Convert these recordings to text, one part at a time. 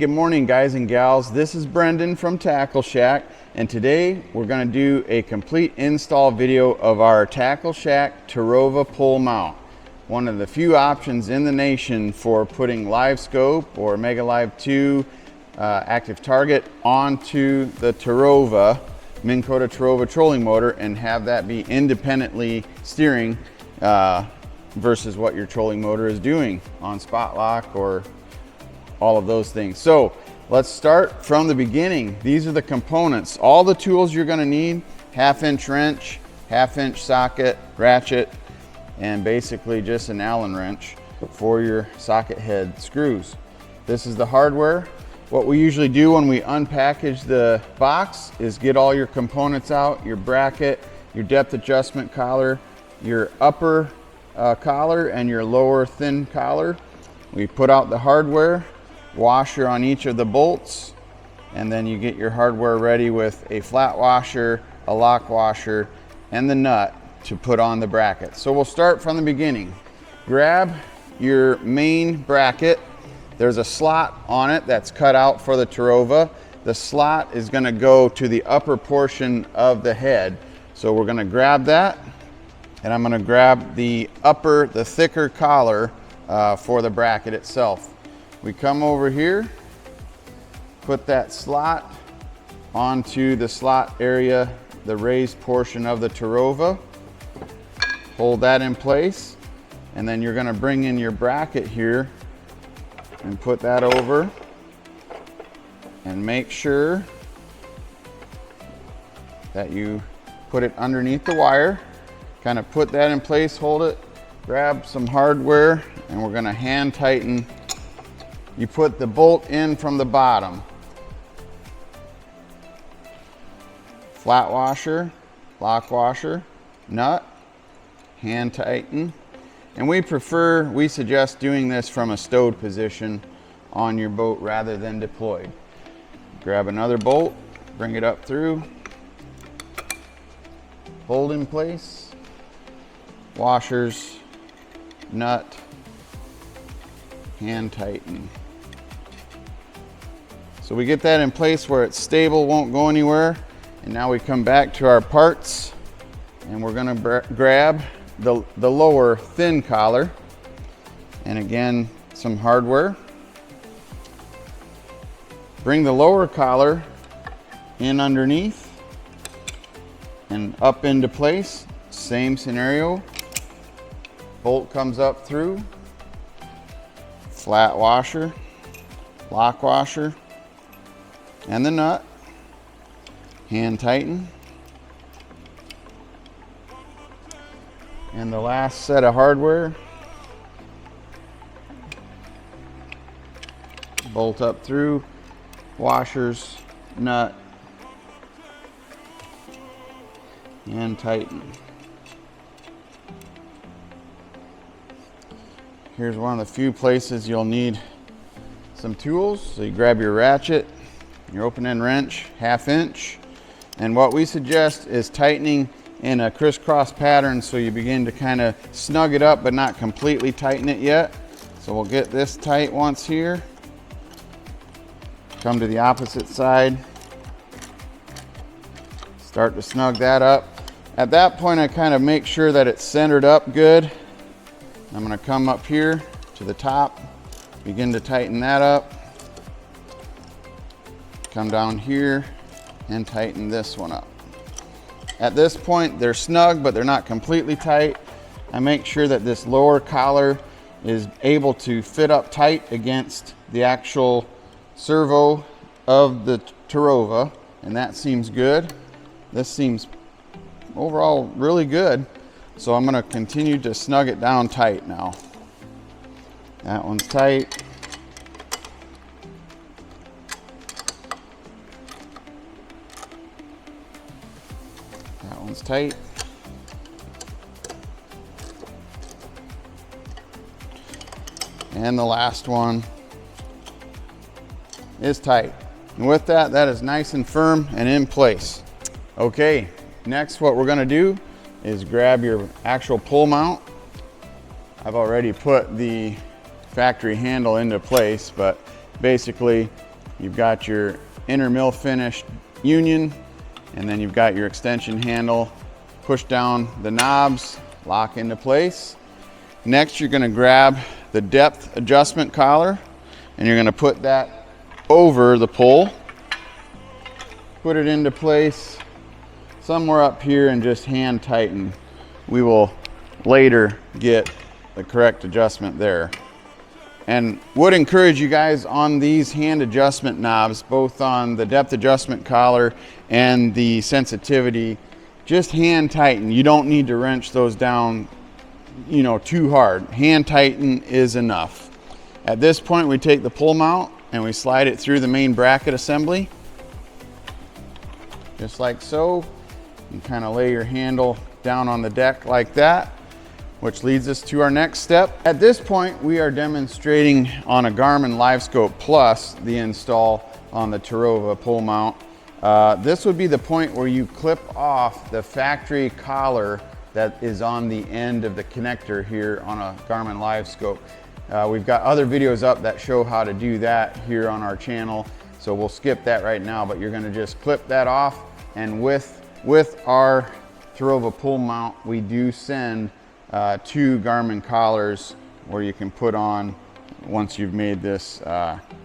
Good morning, guys and gals. This is Brendan from Tackle Shack, and today we're going to do a complete install video of our Tackle Shack Terrova pole mount. One of the few options in the nation for putting live scope or Mega Live 2 active target onto the Terrova, Minn Kota Terrova trolling motor, and have that be independently steering versus what your trolling motor is doing on spot lock or all of those things. So let's start from the beginning. These are the components, all the tools you're going to need: 1/2-inch wrench, 1/2-inch socket, ratchet, and basically just an Allen wrench for your socket head screws. This is the hardware. What we usually do when we unpackage the box is get all your components out: your bracket, your depth adjustment collar, your upper collar, and your lower thin collar. We put out the hardware, washer on each of the bolts, and then you get your hardware ready with a flat washer, a lock washer, and the nut to put on the bracket. So we'll start from the beginning. Grab your main bracket. There's a slot on it that's cut out for the Terrova. The slot is going to go to the upper portion of the head. So we're going to grab that, and I'm going to grab the thicker collar for the bracket itself. We come over here, put that slot onto the slot area, the raised portion of the Terrova. Hold that in place, and then you're going to bring in your bracket here and put that over, and make sure that you put it underneath the wire. Kind of put that in place, hold it, grab some hardware, and we're going to hand tighten. You put the bolt in from the bottom. Flat washer, lock washer, nut, hand tighten. And we suggest doing this from a stowed position on your boat rather than deployed. Grab another bolt, bring it up through, hold in place, washers, nut, hand tighten. So we get that in place where it's stable, won't go anywhere. And now we come back to our parts, and we're going to grab the lower thin collar, and again some hardware. Bring the lower collar in underneath and up into place. Same scenario. Bolt comes up through. Flat washer, lock washer, and the nut. Hand tighten. And the last set of hardware. Bolt up through, washers, nut, and tighten. Here's one of the few places you'll need some tools. So you grab your ratchet, your open-end wrench, 1/2-inch, and what we suggest is tightening in a crisscross pattern so you begin to kind of snug it up but not completely tighten it yet. So we'll get this tight once here. Come to the opposite side. Start to snug that up. At that point, I kind of make sure that it's centered up good. I'm going to come up here to the top, begin to tighten that up. Come down here and tighten this one up. At this point, they're snug, but they're not completely tight. I make sure that this lower collar is able to fit up tight against the actual servo of the Terrova, and that seems good. This seems overall really good. So I'm going to continue to snug it down tight now. That one's tight. That one's tight. And the last one is tight. And with that, that is nice and firm and in place. Okay, next what we're going to do is grab your actual pull mount. I've already put the factory handle into place, but basically You've got your inner mill finish union, and then you've got your extension handle. Push down the knobs, lock into place. Next, you're going to grab the depth adjustment collar, and you're going to put that over the pole. Put it into place somewhere up here and just hand tighten. We will later get the correct adjustment there. And would encourage you guys on these hand adjustment knobs, both on the depth adjustment collar and the sensitivity, just hand tighten. You don't need to wrench those down, you know, too hard. Hand tighten is enough. At this point, we take the pull mount and we slide it through the main bracket assembly, just like so. You kind of lay your handle down on the deck like that, which leads us to our next step. At this point, we are demonstrating on a Garmin LiveScope Plus the install on the Terrova pull mount. This would be the point where you clip off the factory collar that is on the end of the connector here on a Garmin LiveScope. We've got other videos up that show how to do that here on our channel, so we'll skip that right now, but you're gonna just clip that off. And with our Terrova pull mount, we do send 2 Garmin collars where you can put on once you've made this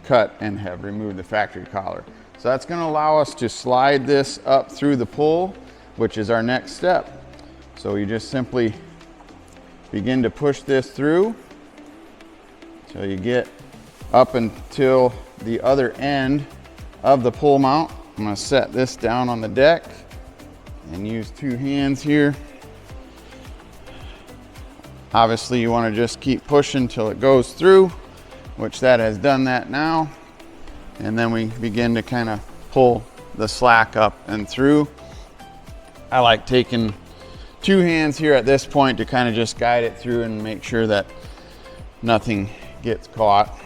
cut and have removed the factory collar. So that's going to allow us to slide this up through the pull, which is our next step. So you just simply begin to push this through till you get up until the other end of the pull mount. I'm going to set this down on the deck and use 2 hands here. Obviously, you want to just keep pushing till it goes through, which that has done that now. And then we begin to kind of pull the slack up and through. I like taking 2 hands here at this point to kind of just guide it through and make sure that nothing gets caught.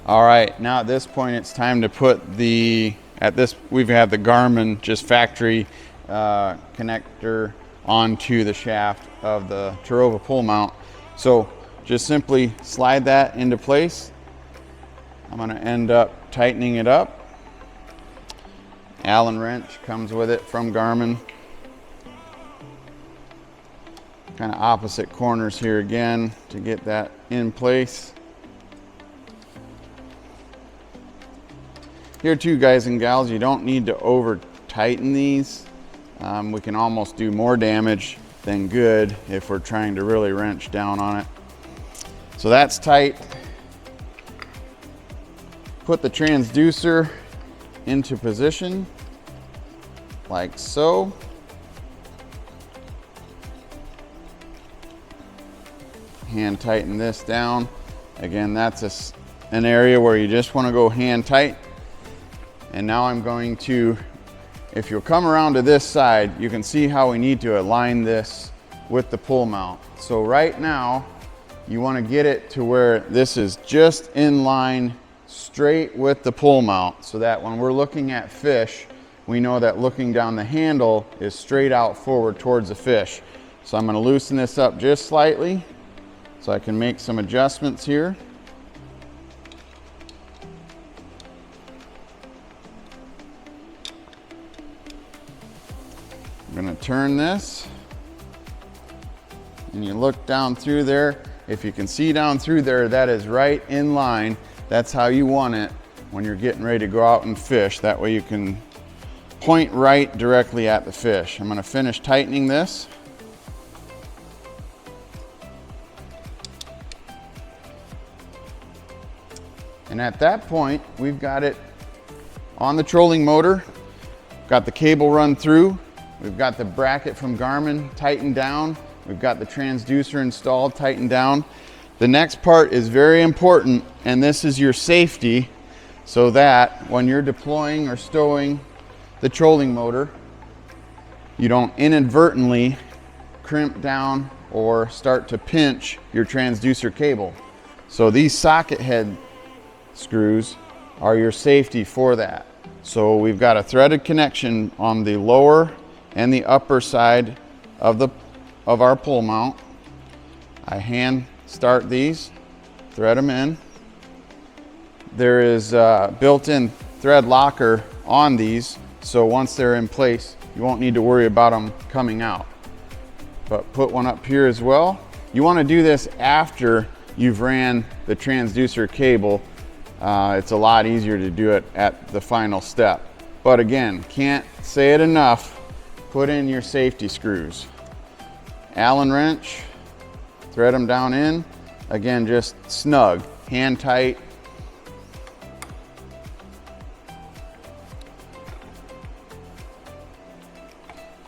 All right, now at this point it's time to put we have the Garmin just factory connector onto the shaft of the Terrova pull mount. So just simply slide that into place. I'm going to end up tightening it up. Allen wrench comes with it from Garmin. Kind of opposite corners here again to get that in place. Here too, guys and gals, you don't need to over tighten these. We can almost do more damage than good if we're trying to really wrench down on it. So that's tight. Put the transducer into position like so. Hand tighten this down. Again, that's an area where you just want to go hand tight. And now I'm going to, if you'll come around to this side, you can see how we need to align this with the pull mount. So right now, you want to get it to where this is just in line straight with the pull mount, so that when we're looking at fish, we know that looking down the handle is straight out forward towards the fish. So I'm going to loosen this up just slightly so I can make some adjustments here. I'm going to turn this, and you look down through there. If you can see down through there, that is right in line. That's how you want it when you're getting ready to go out and fish. That way you can point right directly at the fish. I'm going to finish tightening this. And at that point, we've got it on the trolling motor, got the cable run through, we've got the bracket from Garmin tightened down, we've got the transducer installed, tightened down. The next part is very important, and this is your safety, so that when you're deploying or stowing the trolling motor, you don't inadvertently crimp down or start to pinch your transducer cable. So these socket head screws are your safety for that. So we've got a threaded connection on the lower and the upper side of our pull mount. I hand start these, thread them in, there is a built-in thread locker on these, so once they're in place, you won't need to worry about them coming out. But put one up here as well. You want to do this after you've ran the transducer cable. It's a lot easier to do it at the final step. But again, can't say it enough, put in your safety screws. Allen wrench, thread them down in. Again, just snug, hand tight.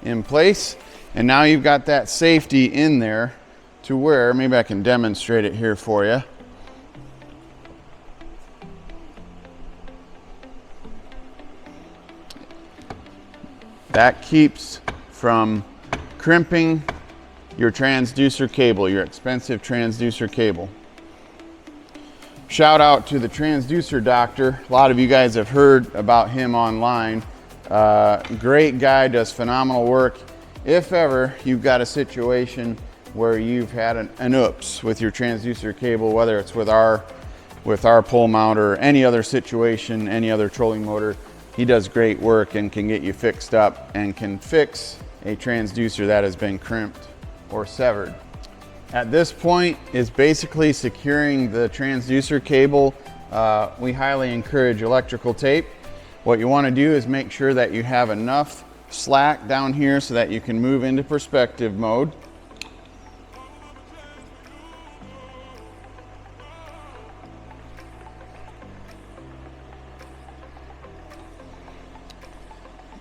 In place, and now you've got that safety in there to where, maybe I can demonstrate it here for you. That keeps from crimping your transducer cable, your expensive transducer cable. Shout out to the transducer doctor. A lot of you guys have heard about him online. Great guy, does phenomenal work. If ever you've got a situation where you've had an oops with your transducer cable, whether it's with our pole mount or any other situation, any other trolling motor, he does great work and can get you fixed up and can fix a transducer that has been crimped or severed. At this point is basically securing the transducer cable. We highly encourage electrical tape. What you want to do is make sure that you have enough slack down here so that you can move into perspective mode.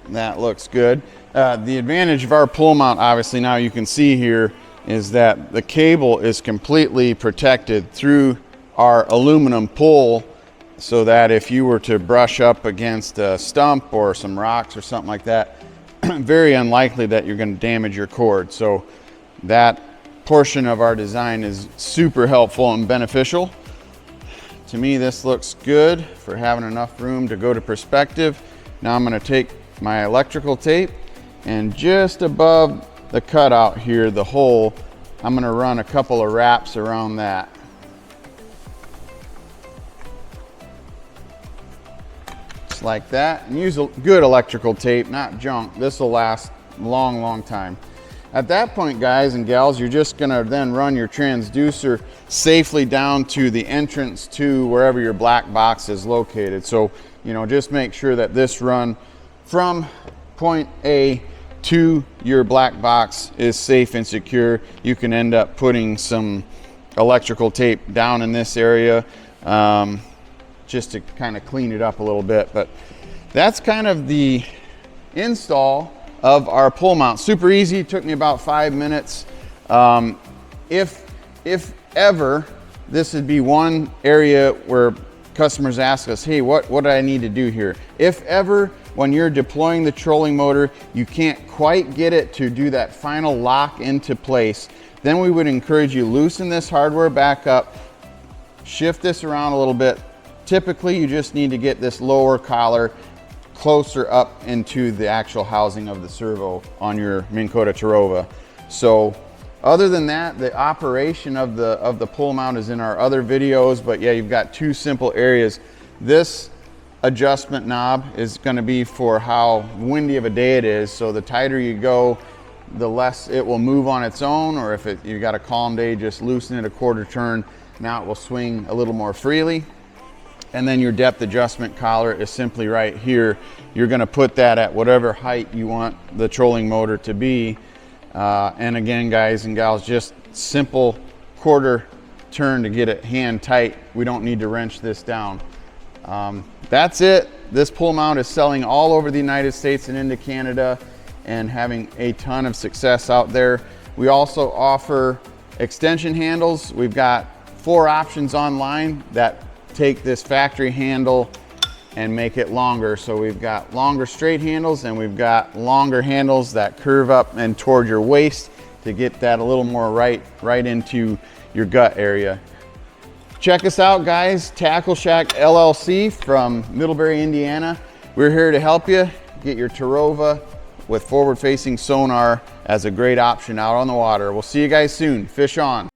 That looks good. The advantage of our pull mount, obviously now you can see here, is that the cable is completely protected through our aluminum pull, so that if you were to brush up against a stump or some rocks or something like that, very unlikely that you're going to damage your cord. So that portion of our design is super helpful and beneficial. To me, this looks good for having enough room to go to perspective. Now I'm going to take my electrical tape, and just above the cutout here, the hole, I'm going to run a couple of wraps around that. Just like that. And use a good electrical tape, not junk. This will last a long, long time. At that point, guys and gals, you're just going to then run your transducer safely down to the entrance to wherever your black box is located. So, you know, just make sure that this run from point A to your black box is safe and secure. You can end up putting some electrical tape down in this area just to kind of clean it up a little bit. But that's kind of the install of our pull mount. Super easy, took me about 5 minutes. If ever, this would be one area where customers ask us, hey, what do I need to do here? If ever, when you're deploying the trolling motor, you can't quite get it to do that final lock into place, then we would encourage you loosen this hardware back up, shift this around a little bit. Typically, you just need to get this lower collar closer up into the actual housing of the servo on your Minn Kota Terrova. So other than that, the operation of the pull mount is in our other videos, but yeah, you've got two simple areas. This adjustment knob is going to be for how windy of a day it is. So the tighter you go, the less it will move on its own, or if you got a calm day, just loosen it a quarter turn. Now it will swing a little more freely. And then your depth adjustment collar is simply right here. You're going to put that at whatever height you want the trolling motor to be. And again, guys and gals, just simple quarter turn to get it hand tight. We don't need to wrench this down. That's it. This pull mount is selling all over the United States and into Canada and having a ton of success out there. We also offer extension handles. We've got 4 options online that take this factory handle and make it longer. So we've got longer straight handles, and we've got longer handles that curve up and toward your waist to get that a little more right into your gut area. Check us out, guys. Tackle Shack LLC from Middlebury, Indiana. We're here to help you get your Terrova with forward-facing sonar as a great option out on the water. We'll see you guys soon. Fish on.